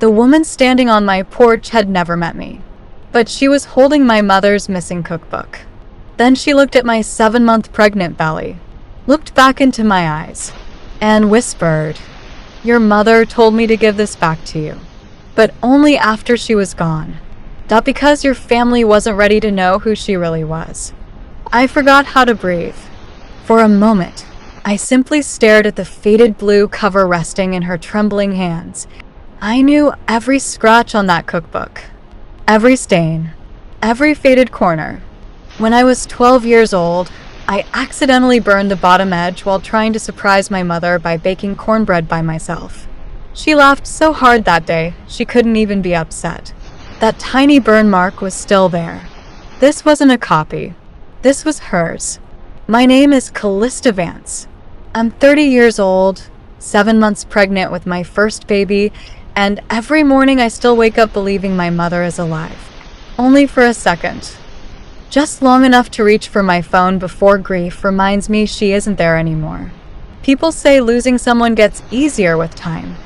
The woman standing on my porch had never met me, but she was holding my mother's missing cookbook. Then she looked at my 7-month pregnant belly, looked back into my eyes, and whispered, "Your mother told me to give this back to you, but only after she was gone. Not because your family wasn't ready to know who she really was." I forgot how to breathe. For a moment, I simply stared at the faded blue cover resting in her trembling hands. I knew every scratch on that cookbook, every stain, every faded corner. When I was 12 years old, I accidentally burned the bottom edge while trying to surprise my mother by baking cornbread by myself. She laughed so hard that day, she couldn't even be upset. That tiny burn mark was still there. This wasn't a copy. This was hers. My name is Calista Vance. I'm 30 years old, 7 months pregnant with my first baby, and every morning I still wake up believing my mother is alive. Only for a second. Just long enough to reach for my phone before grief reminds me she isn't there anymore. People say losing someone gets easier with time.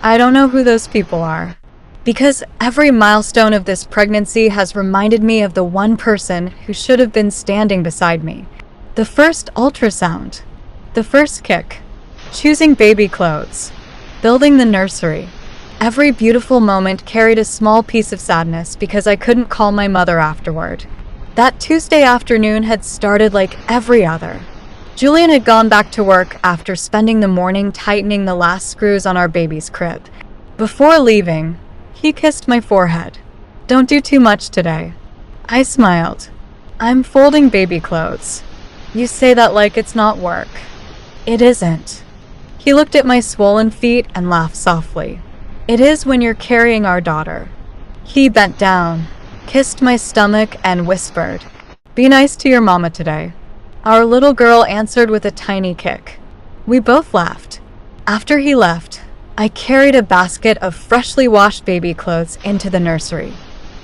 I don't know who those people are, because every milestone of this pregnancy has reminded me of the one person who should have been standing beside me. The first ultrasound, the first kick, choosing baby clothes, building the nursery. Every beautiful moment carried a small piece of sadness because I couldn't call my mother afterward. That Tuesday afternoon had started like every other. Julian had gone back to work after spending the morning tightening the last screws on our baby's crib. Before leaving, he kissed my forehead. "Don't do too much today." I smiled. "I'm folding baby clothes." "You say that like it's not work." "It isn't." He looked at my swollen feet and laughed softly. "It is when you're carrying our daughter." He bent down, kissed my stomach, and whispered, "Be nice to your mama today." Our little girl answered with a tiny kick. We both laughed. After he left, I carried a basket of freshly washed baby clothes into the nursery.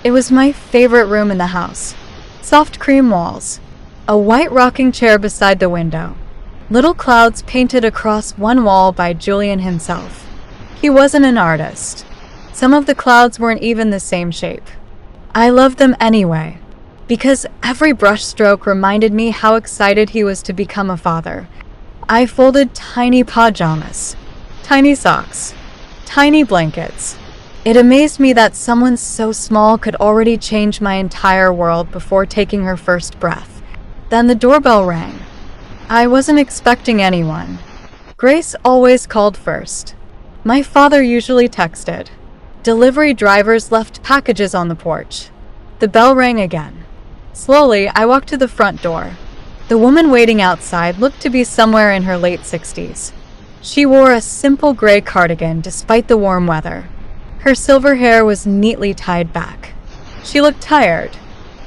It was my favorite room in the house. Soft cream walls, a white rocking chair beside the window, little clouds painted across one wall by Julian himself. He wasn't an artist. Some of the clouds weren't even the same shape. I loved them anyway, because every brushstroke reminded me how excited he was to become a father. I folded tiny pajamas, tiny socks, tiny blankets. It amazed me that someone so small could already change my entire world before taking her first breath. Then the doorbell rang. I wasn't expecting anyone. Grace always called first. My father usually texted. Delivery drivers left packages on the porch. The bell rang again. Slowly, I walked to the front door. The woman waiting outside looked to be somewhere in her late 60s. She wore a simple gray cardigan despite the warm weather. Her silver hair was neatly tied back. She looked tired,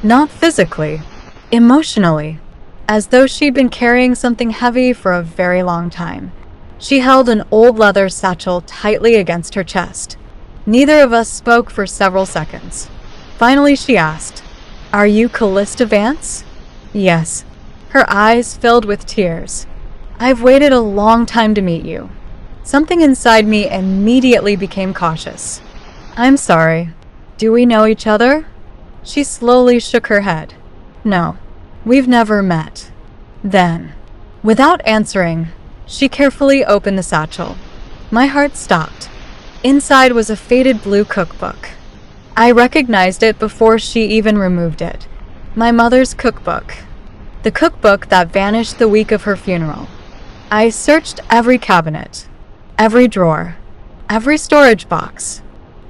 not physically, emotionally, as though she'd been carrying something heavy for a very long time. She held an old leather satchel tightly against her chest. Neither of us spoke for several seconds. Finally, she asked, "Are you Calista Vance?" "Yes." Her eyes filled with tears. "I've waited a long time to meet you." Something inside me immediately became cautious. "I'm sorry. Do we know each other?" She slowly shook her head. "No, we've never met." Then, without answering, she carefully opened the satchel. My heart stopped. Inside was a faded blue cookbook. I recognized it before she even removed it. My mother's cookbook. The cookbook that vanished the week of her funeral. I searched every cabinet, every drawer, every storage box.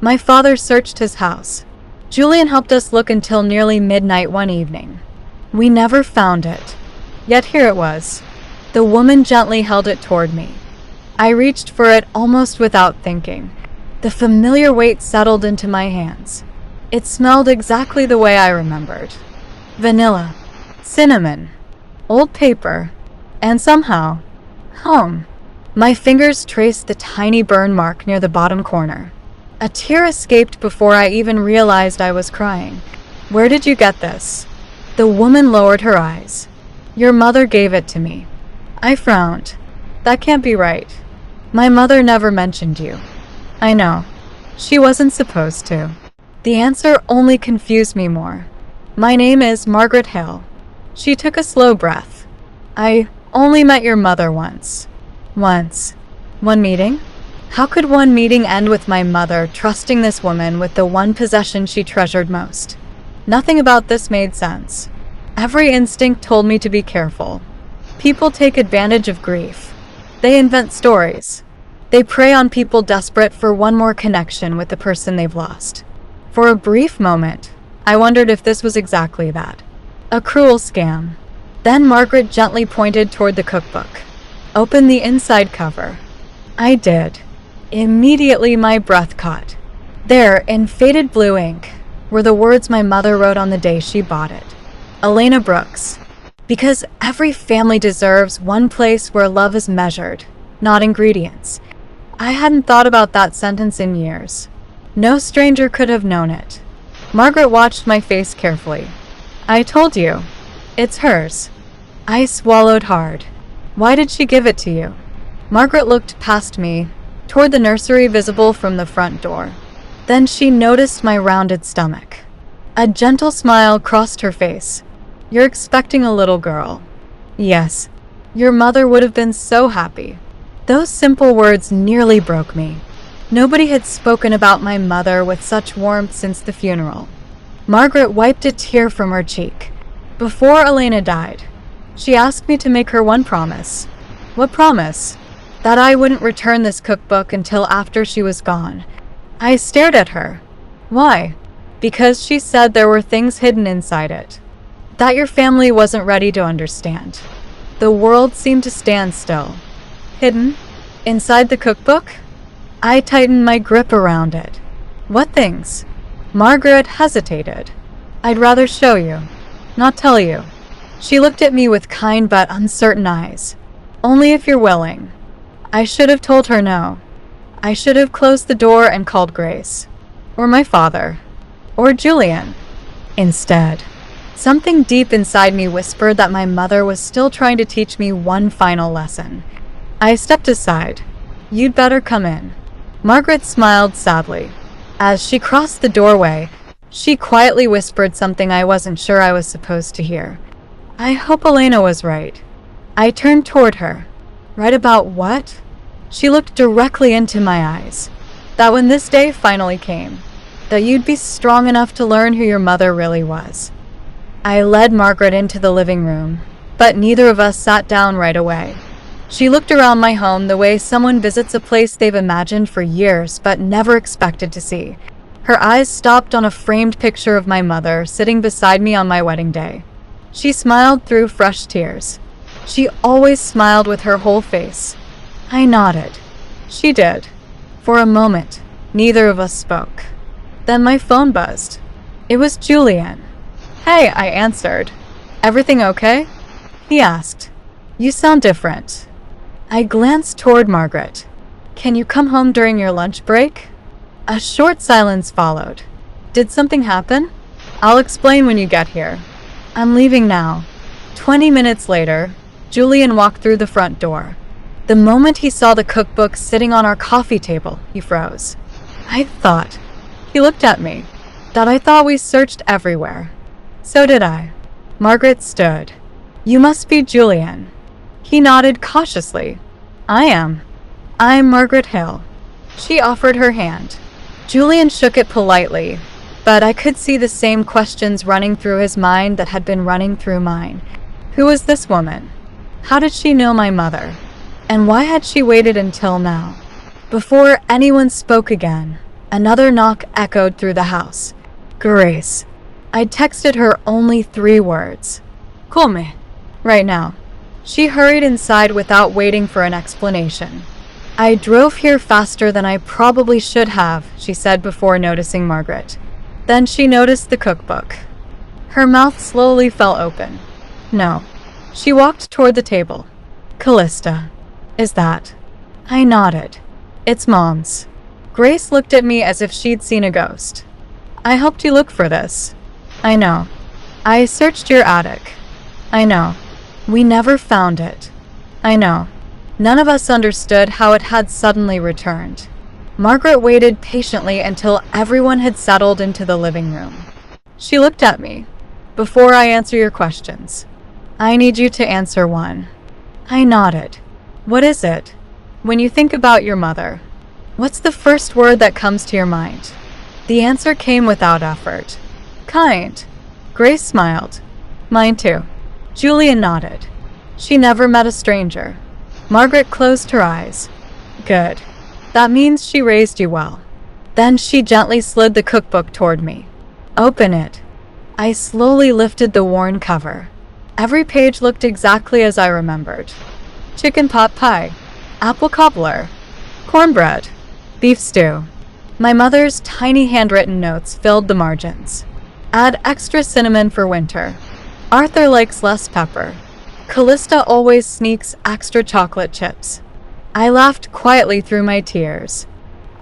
My father searched his house. Julian helped us look until nearly midnight one evening. We never found it. Yet here it was. The woman gently held it toward me. I reached for it almost without thinking. The familiar weight settled into my hands. It smelled exactly the way I remembered. Vanilla, cinnamon, old paper, and somehow, home. My fingers traced the tiny burn mark near the bottom corner. A tear escaped before I even realized I was crying. "Where did you get this?" The woman lowered her eyes. "Your mother gave it to me." I frowned. "That can't be right. My mother never mentioned you." "I know. She wasn't supposed to. The answer only confused me more. My name is Margaret Hill. She took a slow breath. I only met your mother once. Once. One meeting? How could one meeting end with my mother trusting this woman with the one possession she treasured most? Nothing about this made sense. Every instinct told me to be careful. People take advantage of grief. They invent stories. They prey on people desperate for one more connection with the person they've lost. For a brief moment, I wondered if this was exactly that. A cruel scam. Then Margaret gently pointed toward the cookbook. Open the inside cover. I did. Immediately my breath caught. There, in faded blue ink, were the words my mother wrote on the day she bought it. Elena Brooks. Because every family deserves one place where love is measured, not ingredients. I hadn't thought about that sentence in years. No stranger could have known it. Margaret watched my face carefully. I told you. It's hers. I swallowed hard. Why did she give it to you? Margaret looked past me, toward the nursery visible from the front door. Then she noticed my rounded stomach. A gentle smile crossed her face. You're expecting a little girl. Yes. Your mother would have been so happy. Those simple words nearly broke me. Nobody had spoken about my mother with such warmth since the funeral. Margaret wiped a tear from her cheek. Before Elena died, she asked me to make her one promise. What promise? That I wouldn't return this cookbook until after she was gone. I stared at her. Why? Because she said there were things hidden inside it. That your family wasn't ready to understand. The world seemed to stand still. Hidden? Inside the cookbook? I tightened my grip around it. What things? Margaret hesitated. I'd rather show you, not tell you. She looked at me with kind but uncertain eyes. Only if you're willing. I should have told her no. I should have closed the door and called Grace. Or my father. Or Julian. Instead, something deep inside me whispered that my mother was still trying to teach me one final lesson. I stepped aside. You'd better come in. Margaret smiled sadly. As she crossed the doorway, she quietly whispered something I wasn't sure I was supposed to hear. I hope Elena was right. I turned toward her. Right about what? She looked directly into my eyes. That when this day finally came, that you'd be strong enough to learn who your mother really was. I led Margaret into the living room, but neither of us sat down right away. She looked around my home the way someone visits a place they've imagined for years but never expected to see. Her eyes stopped on a framed picture of my mother sitting beside me on my wedding day. She smiled through fresh tears. She always smiled with her whole face. I nodded. She did. For a moment, neither of us spoke. Then my phone buzzed. It was Julian. Hey, I answered. Everything okay? He asked. You sound different. I glanced toward Margaret. Can you come home during your lunch break? A short silence followed. Did something happen? I'll explain when you get here. I'm leaving now. 20 minutes later, Julian walked through the front door. The moment he saw the cookbook sitting on our coffee table, he froze. I thought. He looked at me. That I thought we searched everywhere. So did I. Margaret stood. You must be Julian. He nodded cautiously. I am. I'm Margaret Hill. She offered her hand. Julian shook it politely, but I could see the same questions running through his mind that had been running through mine. Who was this woman? How did she know my mother? And why had she waited until now? Before anyone spoke again, another knock echoed through the house. Grace. I'd texted her only 3 words. Call me. Right now. She hurried inside without waiting for an explanation. I drove here faster than I probably should have, she said before noticing Margaret. Then she noticed the cookbook. Her mouth slowly fell open. No. She walked toward the table. Calista. Is that? I nodded. It's Mom's. Grace looked at me as if she'd seen a ghost. I helped you look for this. I know. I searched your attic. I know. We never found it. I know. None of us understood how it had suddenly returned. Margaret waited patiently until everyone had settled into the living room. She looked at me. Before I answer your questions, I need you to answer one. I nodded. What is it? When you think about your mother, what's the first word that comes to your mind? The answer came without effort. Kind. Grace smiled. Mine too. Julian nodded. She never met a stranger. Margaret closed her eyes. Good. That means she raised you well. Then she gently slid the cookbook toward me. Open it. I slowly lifted the worn cover. Every page looked exactly as I remembered. Chicken pot pie, apple cobbler, cornbread, beef stew. My mother's tiny handwritten notes filled the margins. Add extra cinnamon for winter. Arthur likes less pepper. Calista always sneaks extra chocolate chips. I laughed quietly through my tears.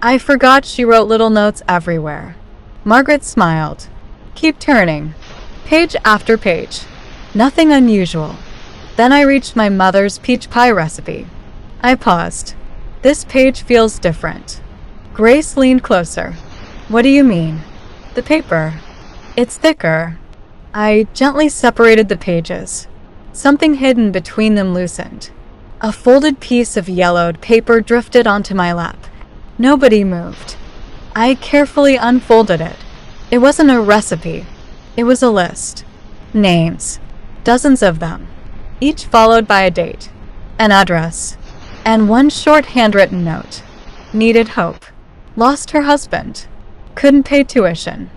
I forgot she wrote little notes everywhere. Margaret smiled. Keep turning. Page after page. Nothing unusual. Then I reached my mother's peach pie recipe. I paused. This page feels different. Grace leaned closer. What do you mean? The paper. It's thicker. I gently separated the pages. Something hidden between them loosened. A folded piece of yellowed paper drifted onto my lap. Nobody moved. I carefully unfolded it. It wasn't a recipe. It was a list. Names. Dozens of them. Each followed by a date, an address, and one short handwritten note. Needed hope. Lost her husband. Couldn't pay tuition.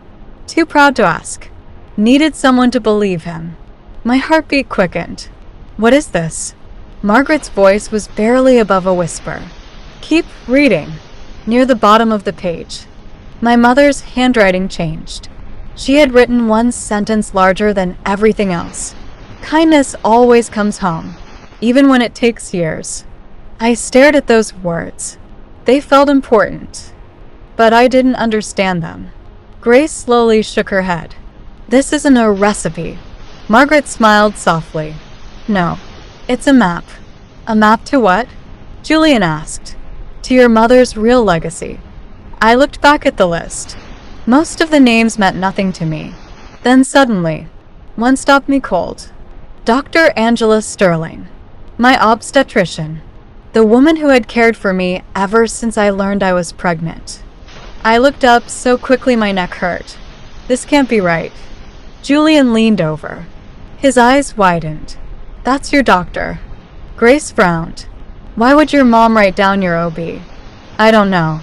Too proud to ask. Needed someone to believe him. My heartbeat quickened. What is this? Margaret's voice was barely above a whisper. Keep reading. Near the bottom of the page. My mother's handwriting changed. She had written one sentence larger than everything else. Kindness always comes home, even when it takes years. I stared at those words. They felt important, but I didn't understand them. Grace slowly shook her head. This isn't a recipe. Margaret smiled softly. No, it's a map. A map to what? Julian asked. To your mother's real legacy. I looked back at the list. Most of the names meant nothing to me. Then suddenly, one stopped me cold. Dr. Angela Sterling, my obstetrician, the woman who had cared for me ever since I learned I was pregnant. I looked up so quickly my neck hurt. This can't be right. Julian leaned over. His eyes widened. That's your doctor. Grace frowned. Why would your mom write down your OB? I don't know.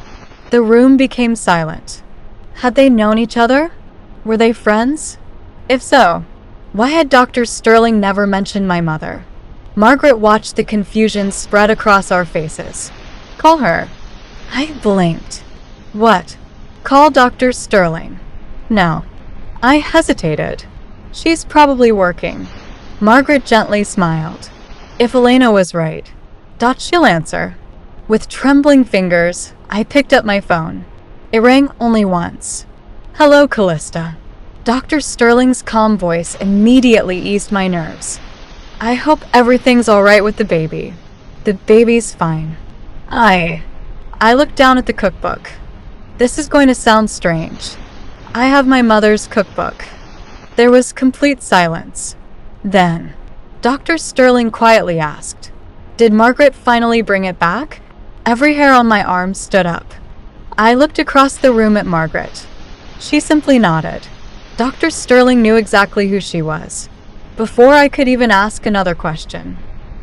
The room became silent. Had they known each other? Were they friends? If so, why had Dr. Sterling never mentioned my mother? Margaret watched the confusion spread across our faces. Call her. I blinked. What? Call Dr. Sterling. No. I hesitated. She's probably working. Margaret gently smiled. If Elena was right, she'll answer. With trembling fingers, I picked up my phone. It rang only once. Hello, Calista. Dr. Sterling's calm voice immediately eased my nerves. I hope everything's all right with the baby. The baby's fine. I looked down at the cookbook. This is going to sound strange. I have my mother's cookbook. There was complete silence. Then, Dr. Sterling quietly asked, Did Margaret finally bring it back? Every hair on my arm stood up. I looked across the room at Margaret. She simply nodded. Dr. Sterling knew exactly who she was. Before I could even ask another question,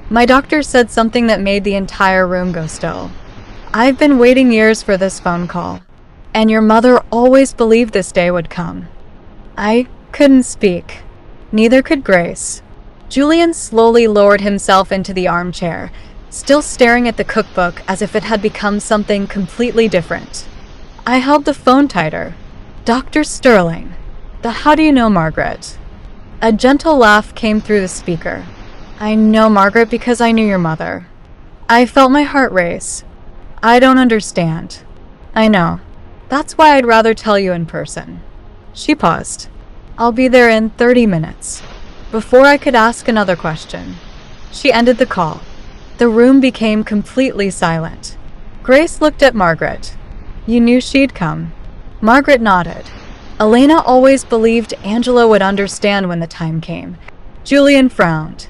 my doctor said something that made the entire room go still. I've been waiting years for this phone call, and your mother always believed this day would come. I couldn't speak. Neither could Grace. Julian slowly lowered himself into the armchair, still staring at the cookbook as if it had become something completely different. I held the phone tighter. Dr. Sterling. How do you know Margaret? A gentle laugh came through the speaker. I know Margaret because I knew your mother. I felt my heart race. I don't understand. I know. That's why I'd rather tell you in person. She paused. I'll be there in 30 minutes. Before I could ask another question, she ended the call. The room became completely silent. Grace looked at Margaret. You knew she'd come. Margaret nodded. Elena always believed Angela would understand when the time came. Julian frowned.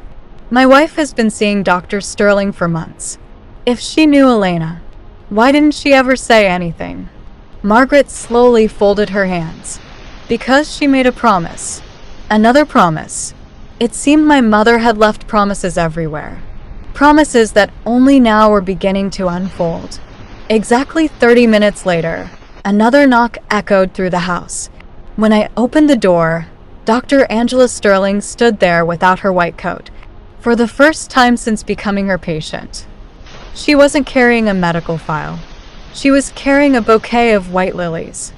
My wife has been seeing Dr. Sterling for months. If she knew Elena, why didn't she ever say anything? Margaret slowly folded her hands. Because she made a promise. Another promise. It seemed my mother had left promises everywhere. Promises that only now were beginning to unfold. Exactly 30 minutes later, another knock echoed through the house. When I opened the door, Dr. Angela Sterling stood there without her white coat, for the first time since becoming her patient. She wasn't carrying a medical file. She was carrying a bouquet of white lilies,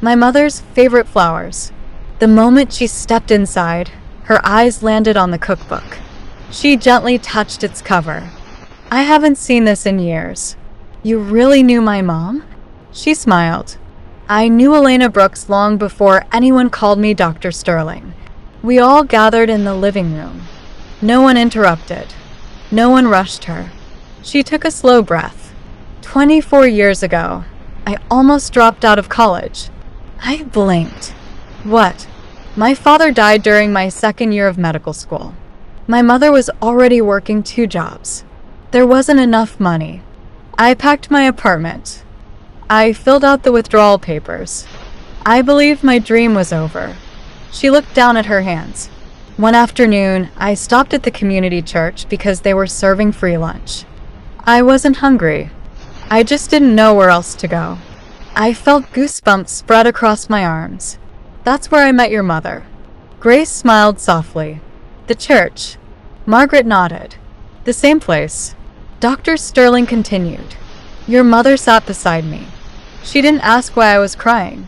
my mother's favorite flowers. The moment she stepped inside, her eyes landed on the cookbook. She gently touched its cover. I haven't seen this in years. You really knew my mom? She smiled. I knew Elena Brooks long before anyone called me Dr. Sterling. We all gathered in the living room. No one interrupted. No one rushed her. She took a slow breath. 24 years ago, I almost dropped out of college. I blinked. What? My father died during my second year of medical school. My mother was already working 2 jobs. There wasn't enough money. I packed my apartment. I filled out the withdrawal papers. I believed my dream was over. She looked down at her hands. One afternoon, I stopped at the community church because they were serving free lunch. I wasn't hungry. I just didn't know where else to go. I felt goosebumps spread across my arms. That's where I met your mother. Grace smiled softly. The church. Margaret nodded. The same place. Dr. Sterling continued. Your mother sat beside me. She didn't ask why I was crying.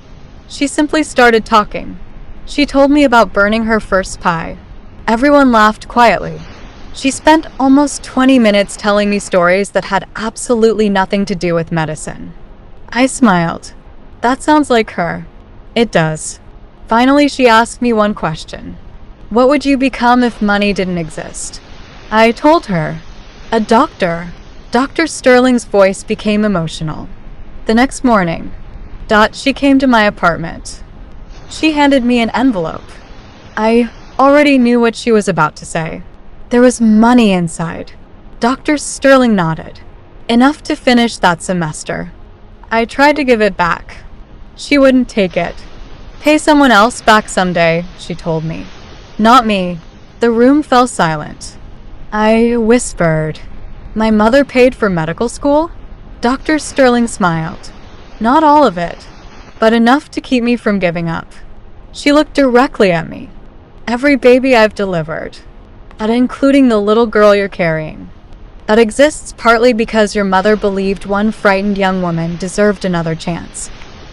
She simply started talking. She told me about burning her first pie. Everyone laughed quietly. She spent almost 20 minutes telling me stories that had absolutely nothing to do with medicine. I smiled. That sounds like her. It does. Finally, she asked me one question. What would you become if money didn't exist? I told her. A doctor. Dr. Sterling's voice became emotional. The next morning, she came to my apartment. She handed me an envelope. I already knew what she was about to say. There was money inside. Dr. Sterling nodded. Enough to finish that semester. I tried to give it back. She wouldn't take it. Pay someone else back someday, she told me. Not me. The room fell silent. I whispered. My mother paid for medical school? Dr. Sterling smiled. Not all of it, but enough to keep me from giving up. She looked directly at me. Every baby I've delivered, that including the little girl you're carrying, that exists partly because your mother believed one frightened young woman deserved another chance.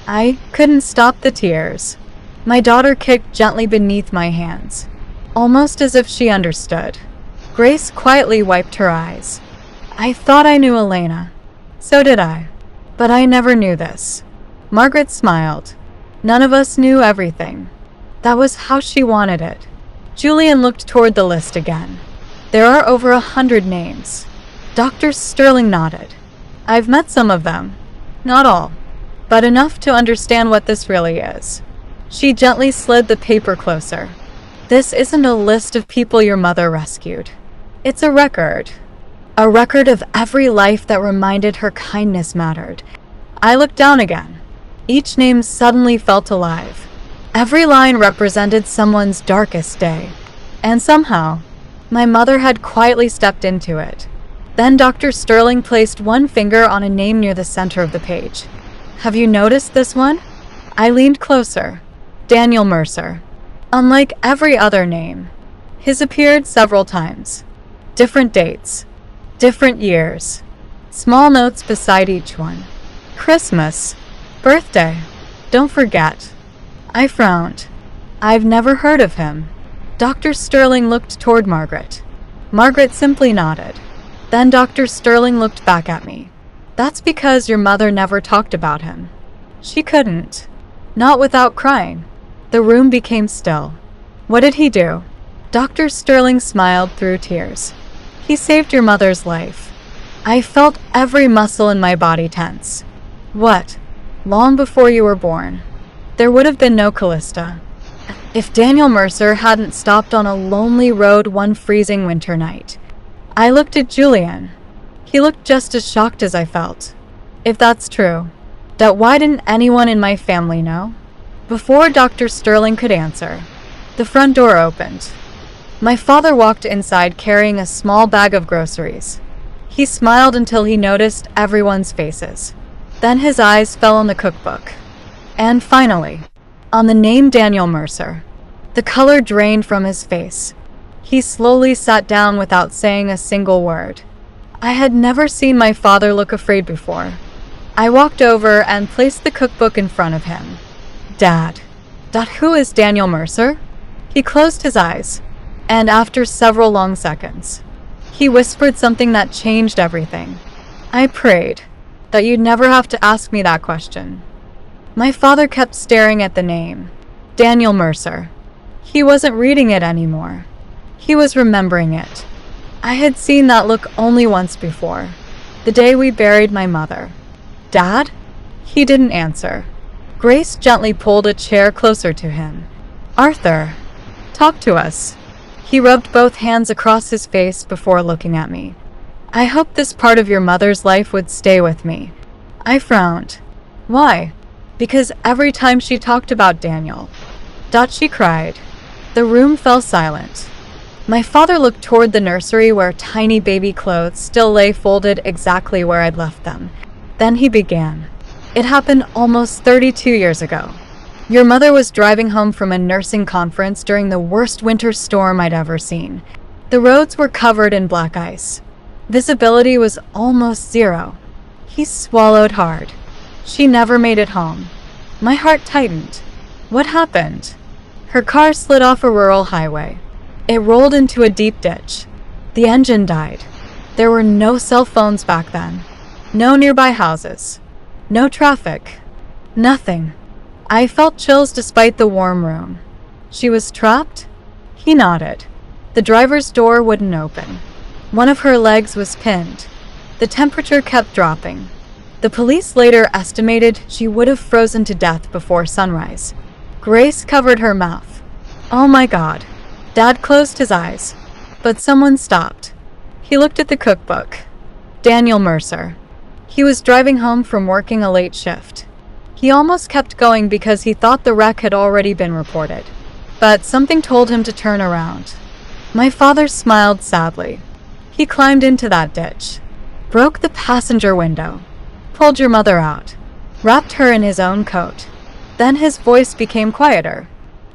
I couldn't stop the tears. My daughter kicked gently beneath my hands, almost as if she understood. Grace quietly wiped her eyes. I thought I knew Elena. So did I. But I never knew this. Margaret smiled. None of us knew everything. That was how she wanted it. Julian looked toward the list again. There are over 100 names. Dr. Sterling nodded. I've met some of them. Not all, but enough to understand what this really is. She gently slid the paper closer. This isn't a list of people your mother rescued. It's a record. A record of every life that reminded her kindness mattered. I looked down again. Each name suddenly felt alive. Every line represented someone's darkest day. And somehow, my mother had quietly stepped into it. Then Dr. Sterling placed one finger on a name near the center of the page. Have you noticed this one? I leaned closer. Daniel Mercer. Unlike every other name, his appeared several times. Different dates. Different years. Small notes beside each one. Christmas. Birthday. Don't forget. I frowned. I've never heard of him. Dr. Sterling looked toward Margaret. Margaret simply nodded. Then Dr. Sterling looked back at me. That's because your mother never talked about him. She couldn't. Not without crying. The room became still. What did he do? Dr. Sterling smiled through tears. He saved your mother's life. I felt every muscle in my body tense. What? long before you were born. There would have been no Calista. If Daniel Mercer hadn't stopped on a lonely road one freezing winter night. I looked at Julian. He looked just as shocked as I felt. If that's true, that why didn't anyone in my family know? Before Dr. Sterling could answer, the front door opened. My father walked inside carrying a small bag of groceries. He smiled until he noticed everyone's faces. Then his eyes fell on the cookbook. And finally, on the name Daniel Mercer. The color drained from his face. He slowly sat down without saying a single word. I had never seen my father look afraid before. I walked over and placed the cookbook in front of him. Dad, who is Daniel Mercer? He closed his eyes, and after several long seconds, he whispered something that changed everything. I prayed that you'd never have to ask me that question. My father kept staring at the name, Daniel Mercer. He wasn't reading it anymore. He was remembering it. I had seen that look only once before, the day we buried my mother. Dad? He didn't answer. Grace gently pulled a chair closer to him. Arthur, talk to us. He rubbed both hands across his face before looking at me. I hoped this part of your mother's life would stay with me. I frowned. Why? Because every time she talked about Daniel, she cried. The room fell silent. My father looked toward the nursery where tiny baby clothes still lay folded exactly where I'd left them. Then he began. It happened almost 32 years ago. Your mother was driving home from a nursing conference during the worst winter storm I'd ever seen. The roads were covered in black ice. Visibility was almost zero. He swallowed hard. She never made it home. My heart tightened. What happened? Her car slid off a rural highway. It rolled into a deep ditch. The engine died. There were no cell phones back then. No nearby houses. No traffic. Nothing. I felt chills despite the warm room. She was trapped? He nodded. The driver's door wouldn't open. One of her legs was pinned. The temperature kept dropping. The police later estimated she would have frozen to death before sunrise. Grace covered her mouth. Oh my God. Dad closed his eyes. But someone stopped. He looked at the cookbook. Daniel Mercer. He was driving home from working a late shift. He almost kept going because he thought the wreck had already been reported. But something told him to turn around. My father smiled sadly. He climbed into that ditch, broke the passenger window, pulled your mother out, wrapped her in his own coat. Then his voice became quieter.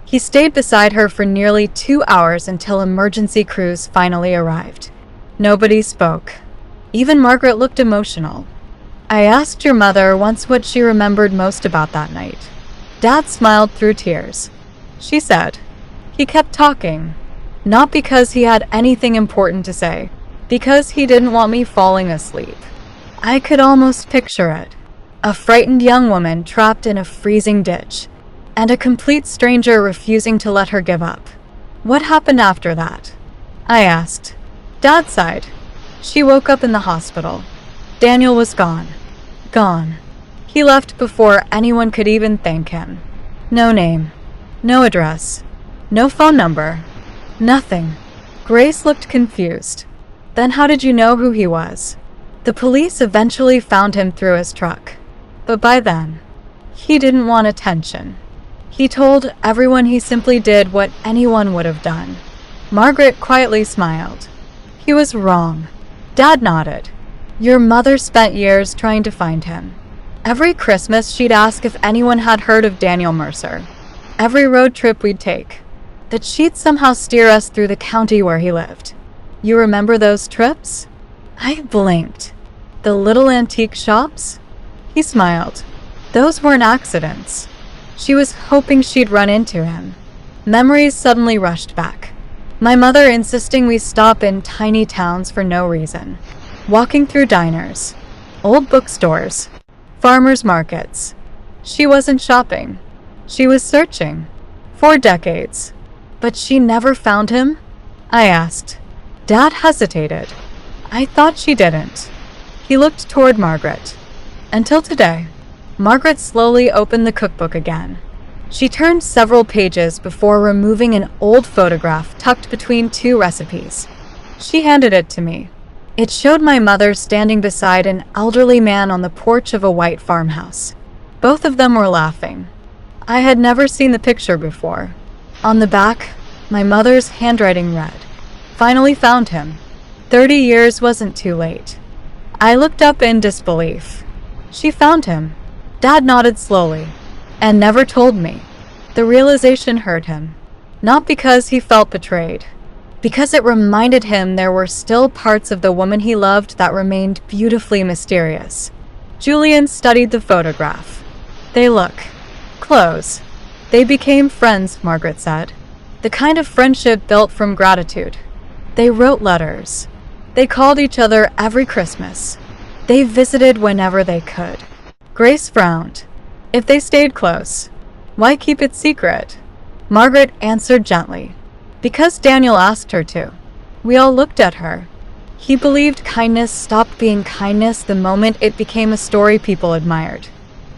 He stayed beside her for nearly 2 hours until emergency crews finally arrived. Nobody spoke. Even Margaret looked emotional. I asked your mother once what she remembered most about that night. Dad smiled through tears. She said, he kept talking, not because he had anything important to say, because he didn't want me falling asleep. I could almost picture it. A frightened young woman trapped in a freezing ditch, and a complete stranger refusing to let her give up. What happened after that? I asked. Dad sighed. She woke up in the hospital. Daniel was gone. Gone. He left before anyone could even thank him. No name. No address. No phone number. Nothing. Grace looked confused. Then how did you know who he was? The police eventually found him through his truck. But by then, he didn't want attention. He told everyone he simply did what anyone would have done. Margaret quietly smiled. He was wrong. Dad nodded. Your mother spent years trying to find him. Every Christmas, she'd ask if anyone had heard of Daniel Mercer. Every road trip we'd take, that she'd somehow steer us through the county where he lived. You remember those trips? I blinked. The little antique shops? He smiled. Those weren't accidents. She was hoping she'd run into him. Memories suddenly rushed back. My mother insisting we stop in tiny towns for no reason. Walking through diners, old bookstores, farmers markets. She wasn't shopping. She was searching. For decades. But she never found him? I asked. Dad hesitated. I thought she didn't. He looked toward Margaret. Until today. Margaret slowly opened the cookbook again. She turned several pages before removing an old photograph tucked between two recipes. She handed it to me. It showed my mother standing beside an elderly man on the porch of a white farmhouse. Both of them were laughing. I had never seen the picture before. On the back, my mother's handwriting read, "Finally found him. 30 years wasn't too late." I looked up in disbelief. She found him. Dad nodded slowly, and never told me. The realization hurt him. Not because he felt betrayed, because it reminded him there were still parts of the woman he loved that remained beautifully mysterious. Julian studied the photograph. "They look close." "They became friends," Margaret said. "The kind of friendship built from gratitude. They wrote letters. They called each other every Christmas. They visited whenever they could." Grace frowned. "If they stayed close, why keep it secret?" Margaret answered gently, "Because Daniel asked her to." We all looked at her. He believed kindness stopped being kindness the moment it became a story people admired.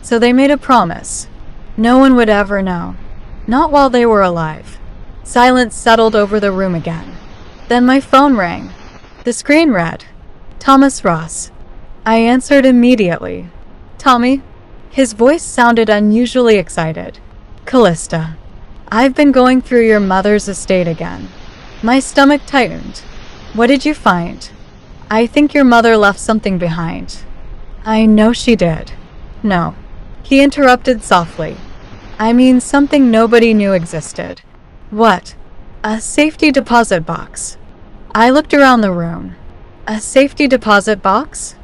So they made a promise. No one would ever know. Not while they were alive. Silence settled over the room again. Then my phone rang. The screen read, "Thomas Ross." I answered immediately. "Tommy?" His voice sounded unusually excited. "Calista, I've been going through your mother's estate again." My stomach tightened. "What did you find?" "I think your mother left something behind." "I know she did." "No." He interrupted softly. "I mean something nobody knew existed." "What?" "A safety deposit box." I looked around the room. A safety deposit box?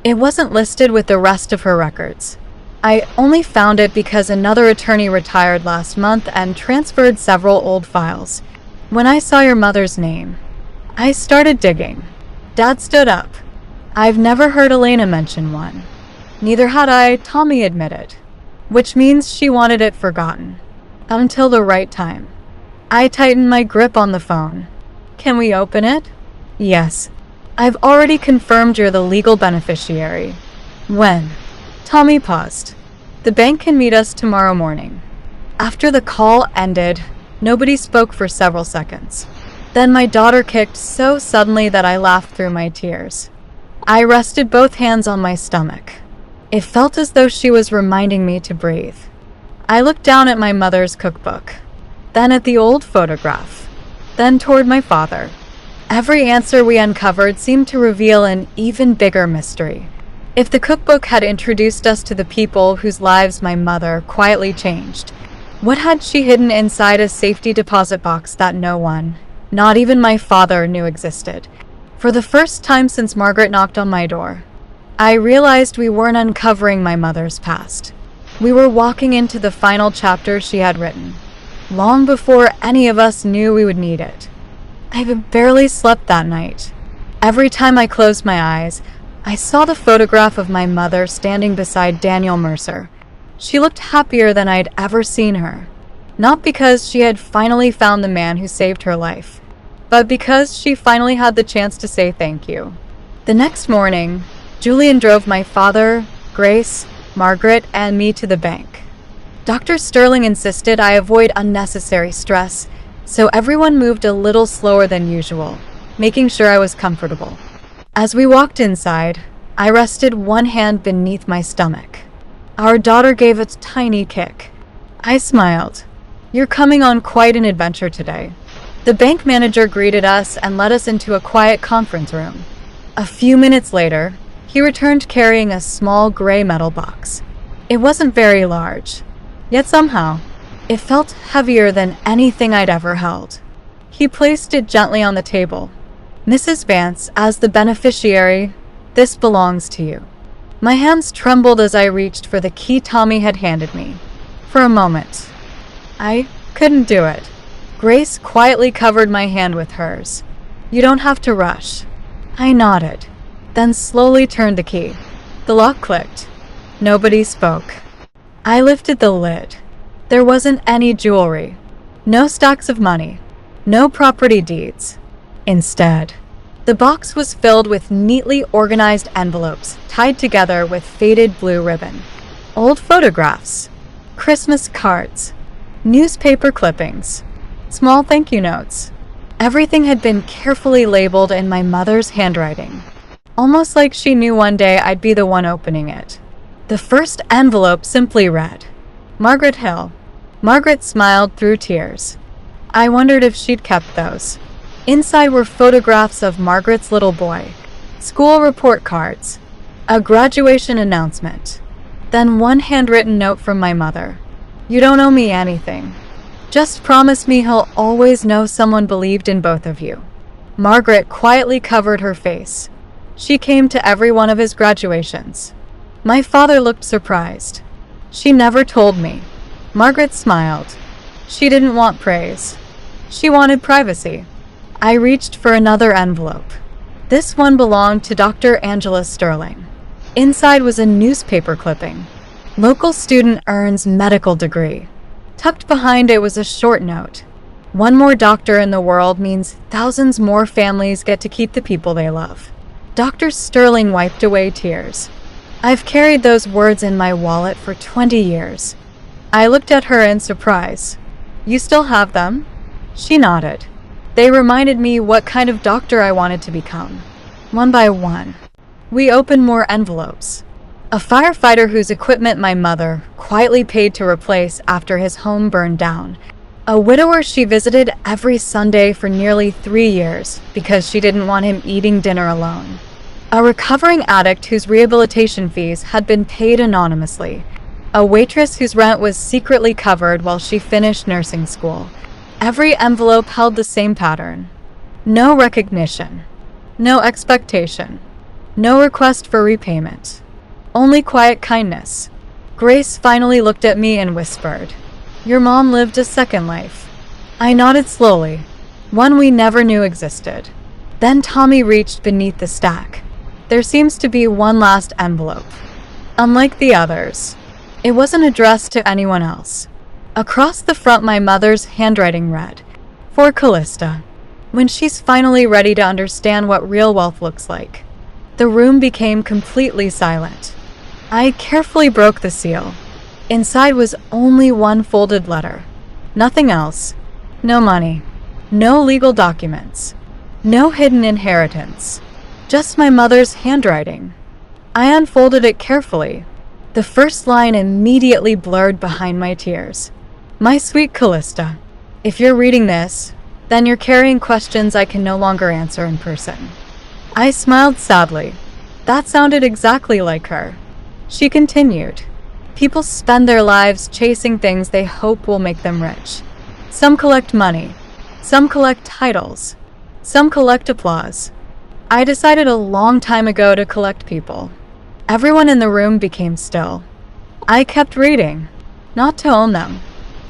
It wasn't listed with the rest of her records. I only found it because another attorney retired last month and transferred several old files. When I saw your mother's name, I started digging. Dad stood up. "I've never heard Elena mention one." "Neither had I," Tommy admitted. "Which means she wanted it forgotten. Until the right time." I tightened my grip on the phone. "Can we open it?" "Yes. I've already confirmed you're the legal beneficiary." "When?" Tommy paused. "The bank can meet us tomorrow morning." After the call ended, nobody spoke for several seconds. Then my daughter kicked so suddenly that I laughed through my tears. I rested both hands on my stomach. It felt as though she was reminding me to breathe. I looked down at my mother's cookbook, then at the old photograph, then toward my father. Every answer we uncovered seemed to reveal an even bigger mystery. If the cookbook had introduced us to the people whose lives my mother quietly changed, what had she hidden inside a safety deposit box that no one, not even my father, knew existed? For the first time since Margaret knocked on my door, I realized we weren't uncovering my mother's past. We were walking into the final chapter she had written, long before any of us knew we would need it. I barely slept that night. Every time I closed my eyes, I saw the photograph of my mother standing beside Daniel Mercer. She looked happier than I'd ever seen her. Not because she had finally found the man who saved her life, but because she finally had the chance to say thank you. The next morning, Julian drove my father, Grace, Margaret, and me to the bank. Dr. Sterling insisted I avoid unnecessary stress, so everyone moved a little slower than usual, making sure I was comfortable. As we walked inside, I rested one hand beneath my stomach. Our daughter gave a tiny kick. I smiled. "You're coming on quite an adventure today." The bank manager greeted us and led us into a quiet conference room. A few minutes later, he returned carrying a small gray metal box. It wasn't very large, yet somehow, it felt heavier than anything I'd ever held. He placed it gently on the table. "Mrs. Vance, as the beneficiary, this belongs to you." My hands trembled as I reached for the key Tommy had handed me. For a moment, I couldn't do it. Grace quietly covered my hand with hers. "You don't have to rush." I nodded, then slowly turned the key. The lock clicked. Nobody spoke. I lifted the lid. There wasn't any jewelry, no stacks of money, no property deeds. Instead, the box was filled with neatly organized envelopes tied together with faded blue ribbon. Old photographs, Christmas cards, newspaper clippings, small thank you notes. Everything had been carefully labeled in my mother's handwriting, almost like she knew one day I'd be the one opening it. The first envelope simply read, Margaret Hill. Margaret smiled through tears. I wondered if she'd kept those. Inside were photographs of Margaret's little boy, school report cards, a graduation announcement, then one handwritten note from my mother. You don't owe me anything. Just promise me he'll always know someone believed in both of you. Margaret quietly covered her face. She came to every one of his graduations. My father looked surprised. She never told me. Margaret smiled. She didn't want praise. She wanted privacy. I reached for another envelope. This one belonged to Dr. Angela Sterling. Inside was a newspaper clipping. Local student earns medical degree. Tucked behind it was a short note. One more doctor in the world means thousands more families get to keep the people they love. Dr. Sterling wiped away tears. I've carried those words in my wallet for 20 years. I looked at her in surprise. You still have them? She nodded. They reminded me what kind of doctor I wanted to become. One by one, we opened more envelopes. A firefighter whose equipment my mother quietly paid to replace after his home burned down. A widower she visited every Sunday for nearly 3 years because she didn't want him eating dinner alone. A recovering addict whose rehabilitation fees had been paid anonymously. A waitress whose rent was secretly covered while she finished nursing school. Every envelope held the same pattern. No recognition. No expectation. No request for repayment. Only quiet kindness. Grace finally looked at me and whispered, Your mom lived a second life. I nodded slowly, one we never knew existed. Then Tommy reached beneath the stack. There seems to be one last envelope. Unlike the others, it wasn't addressed to anyone else. Across the front my mother's handwriting read, For Calista. When she's finally ready to understand what real wealth looks like. The room became completely silent. I carefully broke the seal. Inside was only one folded letter. Nothing else. No money. No legal documents. No hidden inheritance. Just my mother's handwriting. I unfolded it carefully. The first line immediately blurred behind my tears. My sweet Calista, if you're reading this, then you're carrying questions I can no longer answer in person. I smiled sadly. That sounded exactly like her. She continued, People spend their lives chasing things they hope will make them rich. Some collect money. Some collect titles. Some collect applause. I decided a long time ago to collect people. Everyone in the room became still. I kept reading, not to own them.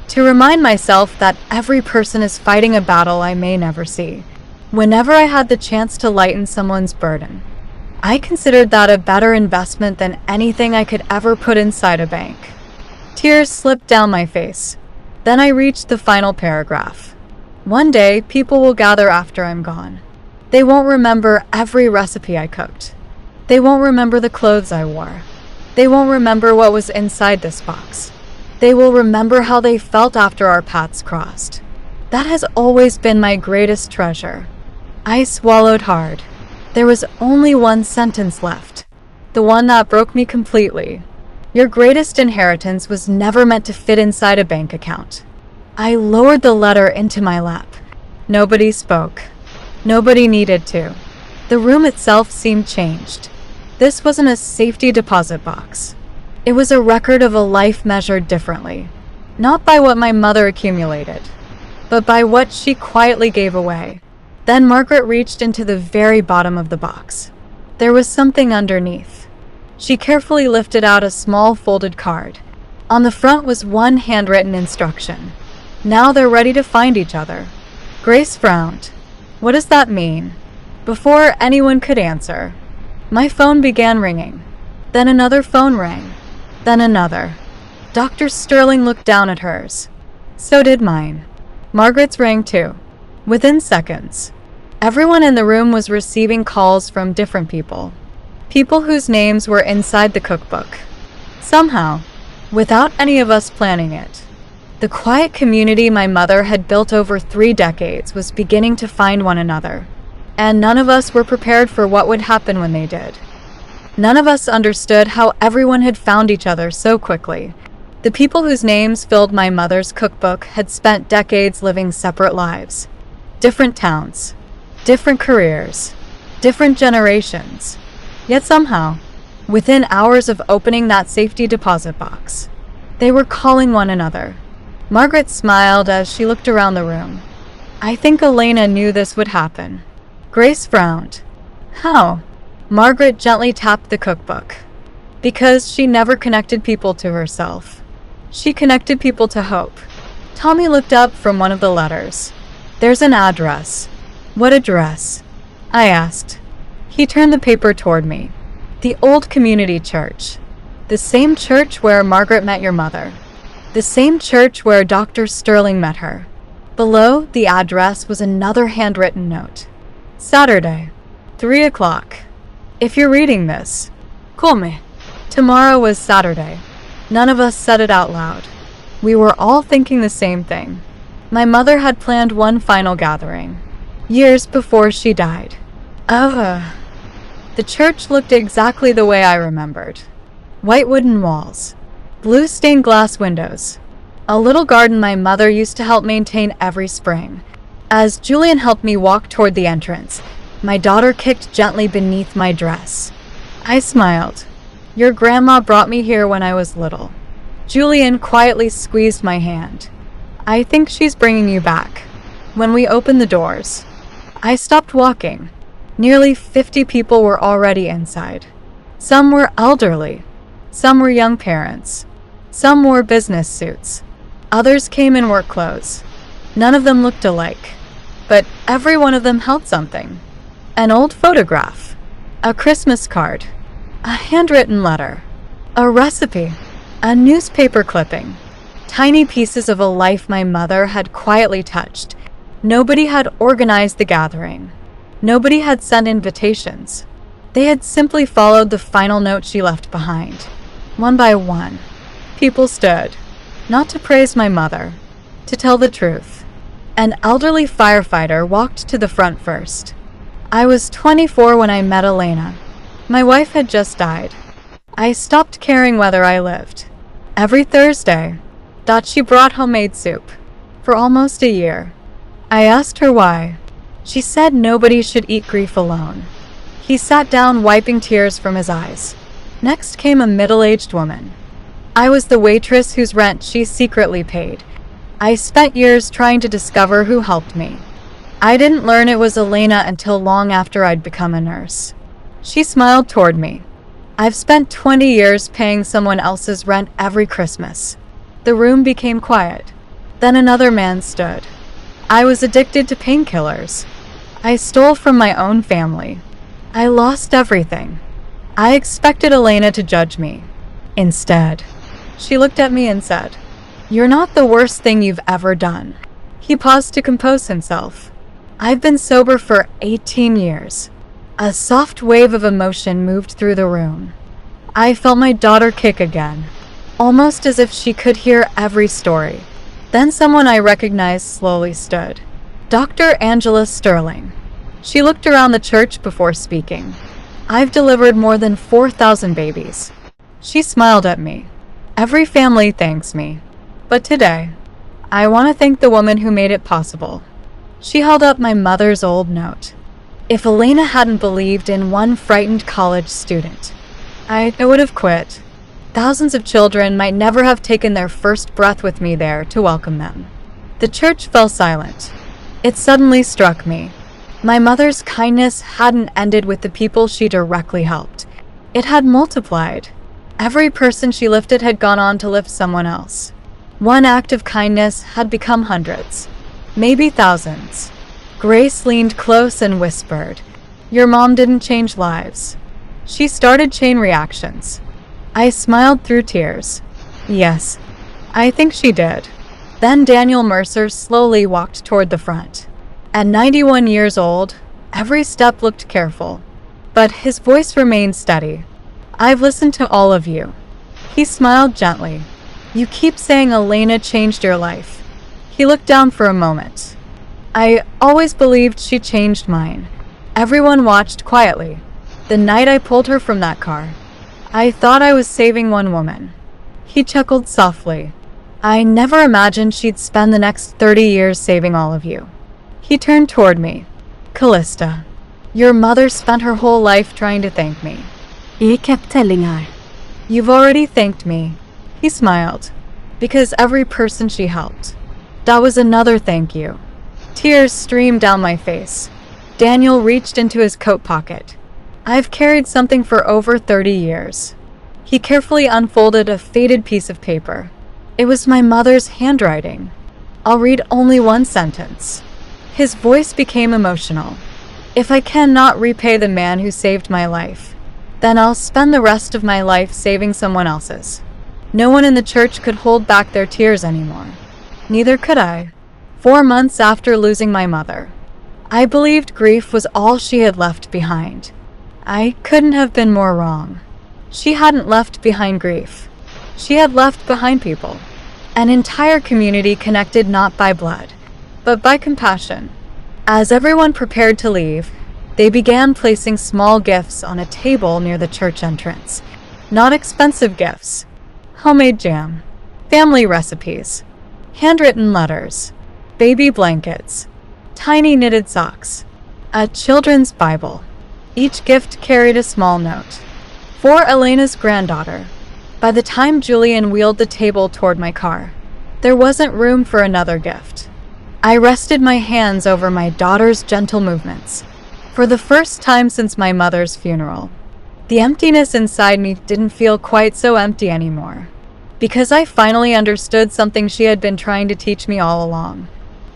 To remind myself that every person is fighting a battle I may never see. Whenever I had the chance to lighten someone's burden, I considered that a better investment than anything I could ever put inside a bank. Tears slipped down my face. Then I reached the final paragraph. One day, people will gather after I'm gone. They won't remember every recipe I cooked. They won't remember the clothes I wore. They won't remember what was inside this box. They will remember how they felt after our paths crossed. That has always been my greatest treasure. I swallowed hard. There was only one sentence left, the one that broke me completely. Your greatest inheritance was never meant to fit inside a bank account. I lowered the letter into my lap. Nobody spoke. Nobody needed to. The room itself seemed changed. This wasn't a safety deposit box. It was a record of a life measured differently, not by what my mother accumulated, but by what she quietly gave away. Then Margaret reached into the very bottom of the box. There was something underneath. She carefully lifted out a small folded card. On the front was one handwritten instruction. Now they're ready to find each other. Grace frowned. What does that mean? Before anyone could answer, my phone began ringing. Then another phone rang. Then another. Dr. Sterling looked down at hers. So did mine. Margaret's rang too. Within seconds, everyone in the room was receiving calls from different people. People whose names were inside the cookbook. Somehow, without any of us planning it. The quiet community my mother had built over 3 decades was beginning to find one another, and none of us were prepared for what would happen when they did. None of us understood how everyone had found each other so quickly. The people whose names filled my mother's cookbook had spent decades living separate lives. Different towns, different careers, different generations. Yet somehow, within hours of opening that safety deposit box, they were calling one another. Margaret smiled as she looked around the room. I think Elena knew this would happen. Grace frowned. How? Margaret gently tapped the cookbook. Because she never connected people to herself. She connected people to hope. Tommy looked up from one of the letters. There's an address. What address? I asked. He turned the paper toward me. The old community church. The same church where Margaret met your mother. The same church where Dr. Sterling met her. Below the address was another handwritten note. Saturday, 3 o'clock. If you're reading this, call me. Tomorrow was Saturday. None of us said it out loud. We were all thinking the same thing. My mother had planned one final gathering, years before she died. The church looked exactly the way I remembered. White wooden walls, blue stained glass windows, a little garden my mother used to help maintain every spring. As Julian helped me walk toward the entrance, my daughter kicked gently beneath my dress. I smiled. Your grandma brought me here when I was little. Julian quietly squeezed my hand. I think she's bringing you back. When we opened the doors, I stopped walking. Nearly 50 people were already inside. Some were elderly. Some were young parents. Some wore business suits. Others came in work clothes. None of them looked alike, but every one of them held something. An old photograph, a Christmas card, a handwritten letter, a recipe, a newspaper clipping, tiny pieces of a life my mother had quietly touched. Nobody had organized the gathering. Nobody had sent invitations. They had simply followed the final note she left behind. One by one, people stood, not to praise my mother, to tell the truth. An elderly firefighter walked to the front first. I was 24 when I met Elena. My wife had just died. I stopped caring whether I lived. Every Thursday, she brought homemade soup. For almost a year. I asked her why. She said nobody should eat grief alone. He sat down, wiping tears from his eyes. Next came a middle-aged woman. I was the waitress whose rent she secretly paid. I spent years trying to discover who helped me. I didn't learn it was Elena until long after I'd become a nurse. She smiled toward me. I've spent 20 years paying someone else's rent every Christmas. The room became quiet. Then another man stood. I was addicted to painkillers. I stole from my own family. I lost everything. I expected Elena to judge me. Instead, she looked at me and said, "You're not the worst thing you've ever done." He paused to compose himself. I've been sober for 18 years. A soft wave of emotion moved through the room. I felt my daughter kick again, almost as if she could hear every story. Then someone I recognized slowly stood. Dr. Angela Sterling. She looked around the church before speaking. I've delivered more than 4,000 babies. She smiled at me. Every family thanks me. But today, I want to thank the woman who made it possible. She held up my mother's old note. If Elena hadn't believed in one frightened college student, I would have quit. Thousands of children might never have taken their first breath with me there to welcome them. The church fell silent. It suddenly struck me. My mother's kindness hadn't ended with the people she directly helped. It had multiplied. Every person she lifted had gone on to lift someone else. One act of kindness had become hundreds, maybe thousands. Grace leaned close and whispered, "Your mom didn't change lives. She started chain reactions." I smiled through tears. Yes, I think she did. Then Daniel Mercer slowly walked toward the front. At 91 years old, every step looked careful, but his voice remained steady. "I've listened to all of you." He smiled gently. You keep saying Elena changed your life. He looked down for a moment. I always believed she changed mine. Everyone watched quietly. The night I pulled her from that car, I thought I was saving one woman. He chuckled softly. I never imagined she'd spend the next 30 years saving all of you. He turned toward me. Calista, your mother spent her whole life trying to thank me. He kept telling her. You've already thanked me. He smiled. Because every person she helped. That was another thank you. Tears streamed down my face. Daniel reached into his coat pocket. I've carried something for over 30 years. He carefully unfolded a faded piece of paper. It was my mother's handwriting. I'll read only one sentence. His voice became emotional. If I cannot repay the man who saved my life, then I'll spend the rest of my life saving someone else's. No one in the church could hold back their tears anymore. Neither could I. 4 months after losing my mother, I believed grief was all she had left behind. I couldn't have been more wrong. She hadn't left behind grief. She had left behind people. An entire community connected not by blood, but by compassion. As everyone prepared to leave, they began placing small gifts on a table near the church entrance. Not expensive gifts. Homemade jam, family recipes, handwritten letters, baby blankets, tiny knitted socks, a children's Bible. Each gift carried a small note. For Elena's granddaughter. By the time Julian wheeled the table toward my car, there wasn't room for another gift. I rested my hands over my daughter's gentle movements. For the first time since my mother's funeral, the emptiness inside me didn't feel quite so empty anymore. Because I finally understood something she had been trying to teach me all along.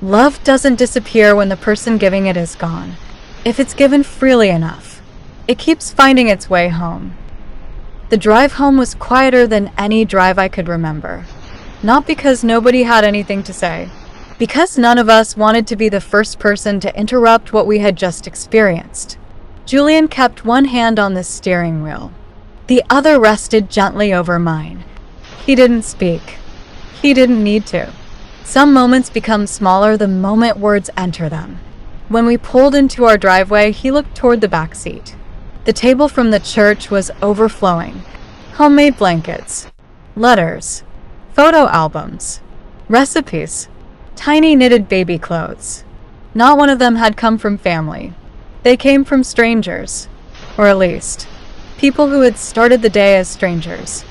Love doesn't disappear when the person giving it is gone. If it's given freely enough, it keeps finding its way home. The drive home was quieter than any drive I could remember. Not because nobody had anything to say, because none of us wanted to be the first person to interrupt what we had just experienced. Julian kept one hand on the steering wheel. The other rested gently over mine. He didn't speak. He didn't need to. Some moments become smaller the moment words enter them. When we pulled into our driveway, he looked toward the back seat. The table from the church was overflowing. Homemade blankets, letters, photo albums, recipes, tiny knitted baby clothes. Not one of them had come from family. They came from strangers, or at least, people who had started the day as strangers.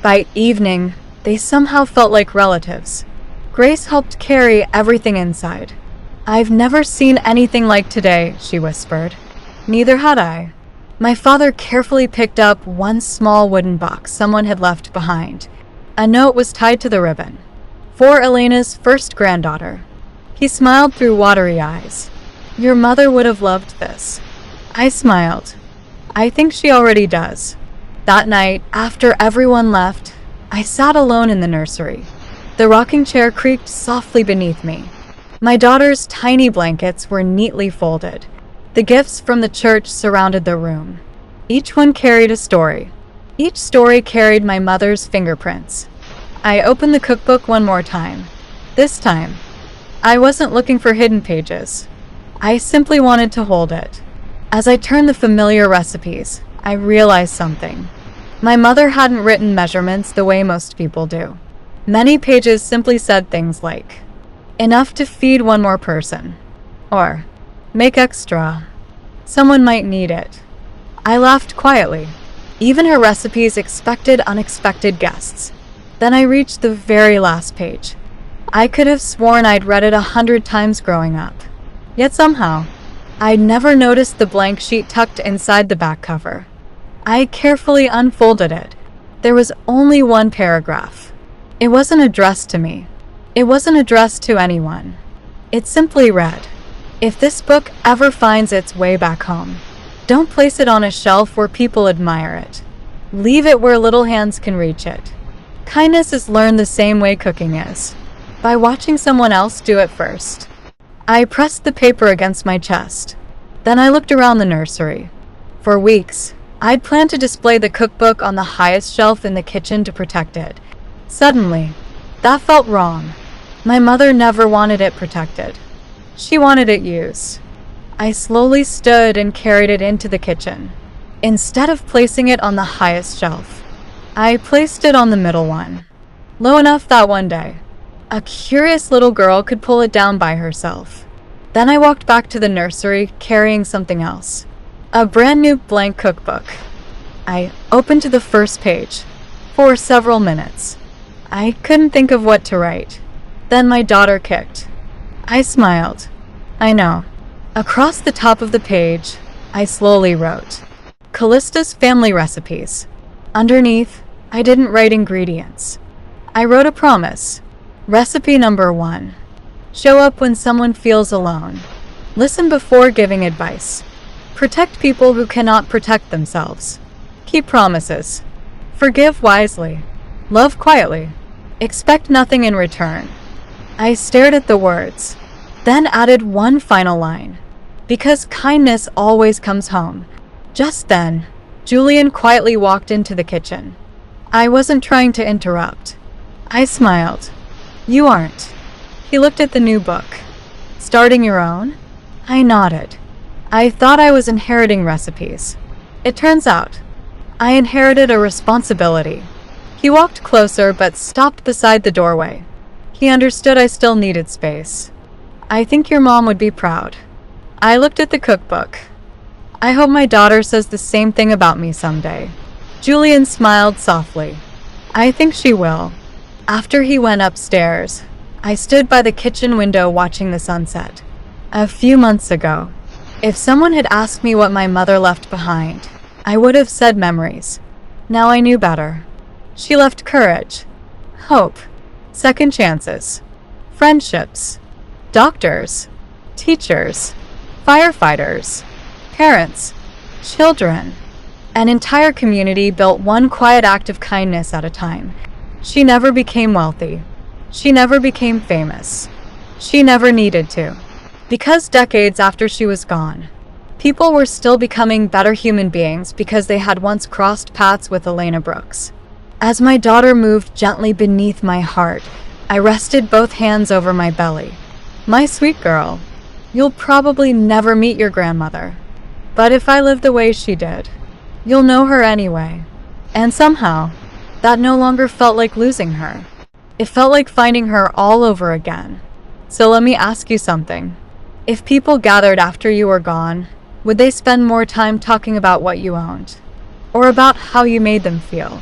By evening, they somehow felt like relatives. Grace helped carry everything inside. I've never seen anything like today, she whispered. Neither had I. My father carefully picked up one small wooden box someone had left behind. A note was tied to the ribbon. For Elena's first granddaughter. He smiled through watery eyes. Your mother would have loved this. I smiled. I think she already does. That night, after everyone left, I sat alone in the nursery. The rocking chair creaked softly beneath me. My daughter's tiny blankets were neatly folded. The gifts from the church surrounded the room. Each one carried a story. Each story carried my mother's fingerprints. I opened the cookbook one more time. This time, I wasn't looking for hidden pages. I simply wanted to hold it. As I turned the familiar recipes, I realized something. My mother hadn't written measurements the way most people do. Many pages simply said things like, enough to feed one more person, or make extra. Someone might need it. I laughed quietly. Even her recipes expected unexpected guests. Then I reached the very last page. I could have sworn I'd read it 100 times growing up. Yet somehow, I'd never noticed the blank sheet tucked inside the back cover. I carefully unfolded it. There was only one paragraph. It wasn't addressed to me. It wasn't addressed to anyone. It simply read, if this book ever finds its way back home, don't place it on a shelf where people admire it. Leave it where little hands can reach it. Kindness is learned the same way cooking is, by watching someone else do it first. I pressed the paper against my chest. Then I looked around the nursery. For weeks, I'd planned to display the cookbook on the highest shelf in the kitchen to protect it. Suddenly, that felt wrong. My mother never wanted it protected. She wanted it used. I slowly stood and carried it into the kitchen. Instead of placing it on the highest shelf, I placed it on the middle one, low enough that one day, a curious little girl could pull it down by herself. Then I walked back to the nursery carrying something else, a brand new blank cookbook. I opened to the first page. For several minutes, I couldn't think of what to write. Then my daughter kicked. I smiled. I know. Across the top of the page, I slowly wrote, Calista's family recipes. Underneath, I didn't write ingredients. I wrote a promise. Recipe number 1. Show up when someone feels alone. Listen before giving advice. Protect people who cannot protect themselves. Keep promises. Forgive wisely. Love quietly. Expect nothing in return. I stared at the words, then added one final line. Because kindness always comes home. Just then, Julian quietly walked into the kitchen. I wasn't trying to interrupt. I smiled. You aren't. He looked at the new book. Starting your own? I nodded. I thought I was inheriting recipes. It turns out, I inherited a responsibility. He walked closer but stopped beside the doorway. He understood I still needed space. I think your mom would be proud. I looked at the cookbook. I hope my daughter says the same thing about me someday. Julian smiled softly. I think she will. After he went upstairs, I stood by the kitchen window watching the sunset. A few months ago, if someone had asked me what my mother left behind, I would have said memories. Now I knew better. She left courage, hope, second chances, friendships, doctors, teachers, firefighters, parents, children, an entire community built one quiet act of kindness at a time. She never became wealthy. She never became famous. She never needed to. Because decades after she was gone, people were still becoming better human beings because they had once crossed paths with Elena Brooks. As my daughter moved gently beneath my heart, I rested both hands over my belly. My sweet girl, you'll probably never meet your grandmother. But if I live the way she did, you'll know her anyway. And somehow, that no longer felt like losing her. It felt like finding her all over again. So let me ask you something. If people gathered after you were gone, would they spend more time talking about what you owned? Or about how you made them feel?